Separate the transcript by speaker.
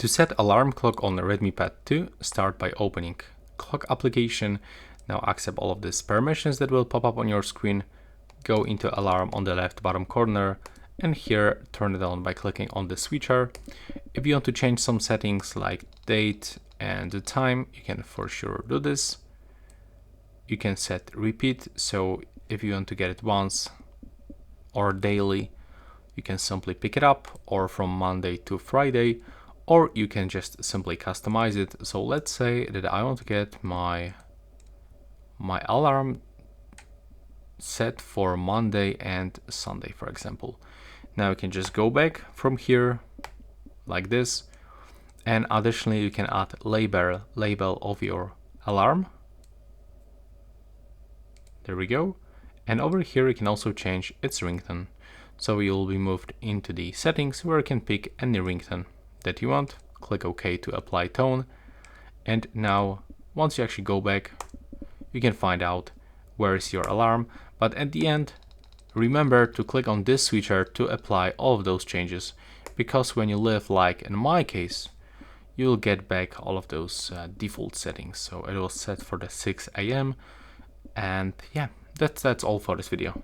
Speaker 1: To set alarm clock on the Redmi Pad 2, start by opening clock application. Now accept all of these permissions that will pop up on your screen. Go into alarm on the left bottom corner and here turn it on by clicking on the switcher. If you want to change some settings like date and the time, you can for sure do this. You can set repeat, so if you want to get it once or daily, you can simply pick it up, or from Monday to Friday, or you can just simply customize it. So let's say that I want to get my alarm set for Monday and Sunday, for example. Now you can just go back from here like this, and additionally you can add label of your alarm. There we go. And over here you can also change its ringtone. So you'll be moved into the settings where you can pick any ringtone that you want. Click OK to apply tone. And now once you actually go back, you can find out where is your alarm. But at the end, remember to click on this switcher to apply all of those changes, because when you leave, like in my case, you'll get back all of those default settings. So it was set for the 6 AM. And yeah, that's all for this video.